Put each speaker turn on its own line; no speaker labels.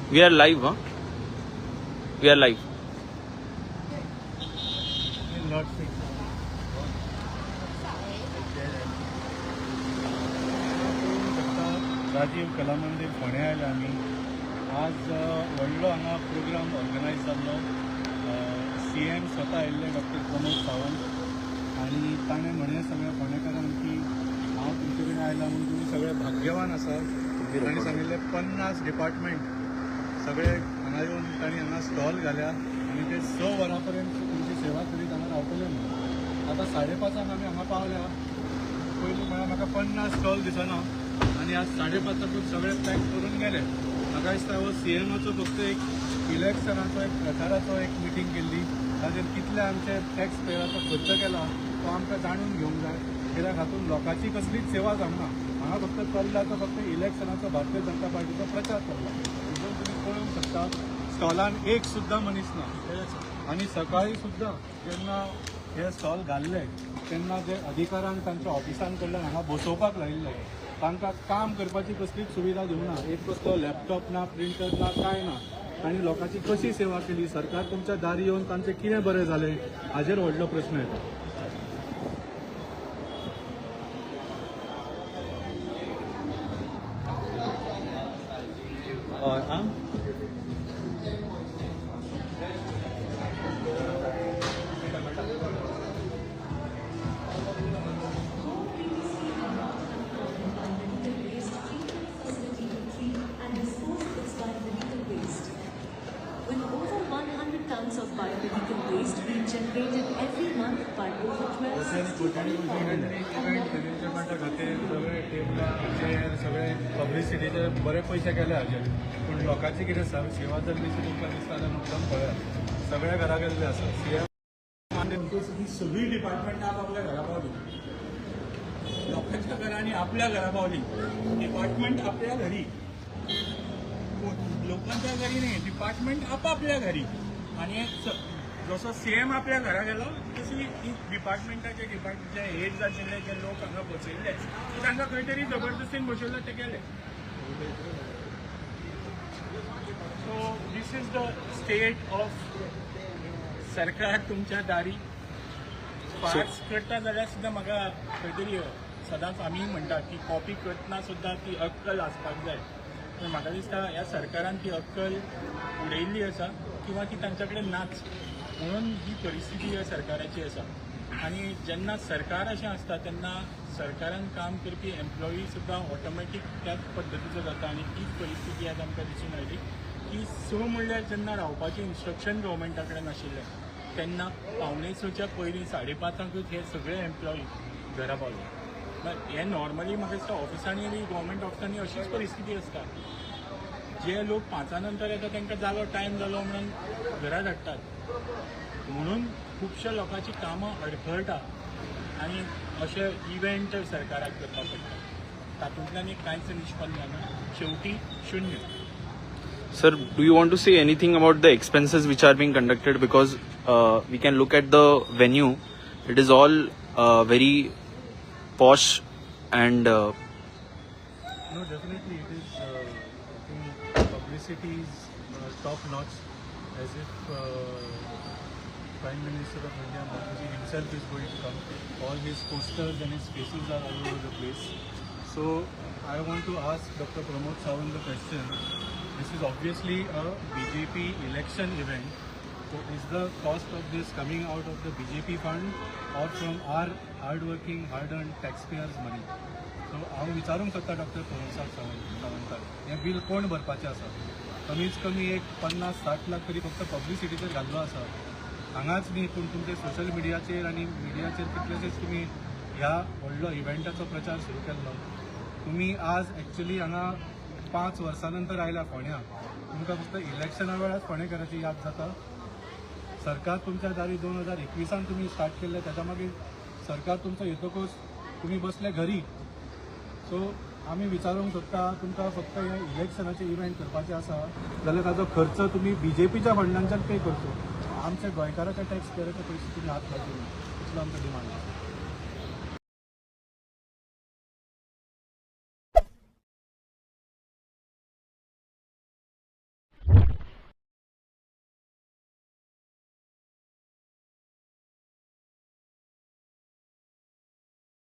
We are live, huh? We are live.
Rajiv कला मंदिर फोंड्या आयले आमी आज व्हडलो हांगा प्रोग्राम ऑर्गनायज जाल्लो CM स्वता आयिल्ले डॉक्टर प्रमोद सावंत आनी ताणें म्हणलें सगळ्या फोंडेकारांक की हांव तुमचे कडेन आयला म्हणून तुमी सगळे भाग्यवान आसा. ताणें सांगिल्लें 50 डिपार्टमेंट सगळे हांगा येवन तांणी हांगा स्टॉल घाल्या आनी ते 6 वरां पर्यंत तुमची सेवा करीत हांगा रावतले म्हणून. आतां 5:30 आमी हांगा पावल्या. पयलीं म्हळ्यार म्हाका 50 स्टॉल दिसना आनी आज 5:30 सगळे पॅक करून गेले. म्हाका दिसता हो CMचो फक्त एक इलेक्शनाचो एक प्रचाराचो एक मिटींग केल्ली. ताजेर कितले आमचे टॅक्स पेयराचो खर्च केला तो आमकां जाणून घेवंक जाय. कित्याक हातूंत लोकांची कसलीच सेवा जावना. हांगा फक्त चल्ला तो फक्त इलेक्शनाचो भारतीय जनता पार्टीचो प्रचार चल्ला. हितून तुमी पळोवंक शकता स्टॉलान एक सुद्दां मनीस ना. आनी सकाळीं सुद्दां जेन्ना हे स्टॉल घाल्ले तेन्ना जे अधिकाऱ्यांक तांच्या ऑफिसान कडल्यान हांगा बसोवपाक लायिल्ले तांकां काम करपाची कसलीच सुविधा दिवना. एक कसलो लॅपटॉप ना, प्रिंटर ना, कांय ना. आनी लोकांची कशी सेवा केली, सरकार तुमच्या दारी येवन तांचें कितें बरें जालें हाजेर व्हडलो प्रश्न येता.
With over 100 tons of biomedical waste being generated every month by over 12
मॅनेजमेंटा खातीर सगळे टेबलां चेअर सगळे पब्लिसिटीचे बरे पयशे केले हाजेर. पूण लोकांची कितें सेवा जाल्ली ती तुमकां दिसता जाल्यार मुद्दम पळयात सगळ्या घरा गेल्ले आसा. CM ही सगळी डिपार्टमेंटां आपल्या घरा पावली. लोकांच्या घरांनी आपल्या घरा पावली. डिपार्टमेंट आपल्या घरी, लोकांच्या घरी नाही, डिपार्टमेंट आपापल्या घरी. आणि जसो CM आपल्या घरा गेलो तशी डिपार्टमेंटाचे हेड आशिल्ले जे लोक हांगा बसयल्ले तांकां खंय तरी जबरदस्तीन बसयल्ले ते गेले. So this is the state of सरकार तुमच्या दारी. फार्स करता जाल्यार सुद्दां म्हाका खंय तरी सदांच आमी म्हणटा की कॉपी करतना सुद्दां ती अक्कल आसपाक जाय. पण म्हाका दिसता ह्या सरकारान ती अक्कल उडयल्ली आसा किंवा ती तांच्या कडेन नाच म्हणून ही परिस्थिती ह्या सरकाराची आसा. आनी जेन्ना सरकार अशें आसता तेन्ना सरकारान काम करपी एम्प्लॉई सुद्दां ऑटोमॅटीक त्याच पद्दतीचो जाता. आनी तीच परिस्थिती आज आमकां दिसून आयली की 6 म्हणल्यार जेन्ना रावपाचें इन्स्ट्रक्शन गव्हर्मेंटा कडेन आशिल्लें तेन्ना 5:45च्या पयलीं 5:30 हे सगळे एम्प्लॉई घरा पावले. हे नॉर्मली म्हाका दिसता ऑफिसांनी बी गव्हर्मेंट ऑफिसांनी अशीच परिस्थिती आसता. जे लोक 5 नंतर येतात तांकां जालो टायम जालो म्हणून घरा धाडटात. म्हणून खुबश्या लोकांची कामां अडखळटा आनी अशे इव्हेंट सरकाराक करपाक पडटा. तातूंतल्यान एक कांयच निष्पन्न जाना. शेवटी शून्य.
Sir, do you want to say anything about the expenses which are being conducted? Because we can look at the venue. It is all very posh and
No, definitely it is. I think publicity is top notch, as if Prime Minister of India Modi himself is going to come. All his posters and his faces are all over the place. So I want to ask Dr. Pramod Sawant the question. This is obviously a BJP election event. So is the cost of this coming out of the BJP fund or from our hard-working, hard-earned taxpayers' money? So हांव विचारूंक सोदता doctor Pramod सावंताक हें bill कोण भरपाचें आसा. कमीच कमी एक 50-60 लाख तरी फक्त पब्लिसिटीचेर घाल्लो आसा. हांगाच न्ही पूण तुमचे सोशल मिडियाचेर आनी मिडियाचेर कितलेशेच तुमी ह्या व्हडलो इव्हेंटाचो प्रचार सुरू केल्लो. तुमी आज एक्चुली हांगा 5 वर्सां नंतर आयला फोंड्या. तुमकां फक्त इलेक्शना वेळार फोंडेकाराची याद जाता. सरकार तुमच्या दारी 2021 तुमी स्टार्ट केल्ले. त्याच्या मागीर सरकार तुमचो येतकच तुमी बसले घरी. सो आमी विचारूंक सोदता तुमकां फक्त हे इलेक्शनाचे इव्हेंट करपाचे आसा जाल्यार ताजो खर्च तुमी BJPच्या फंडांच्यान पे करचो. आमच्या गोंयकाराच्या टॅक्स पेयराच्या पयशे तुमी हात घालचे. इतलो आमचो डिमांड आसा.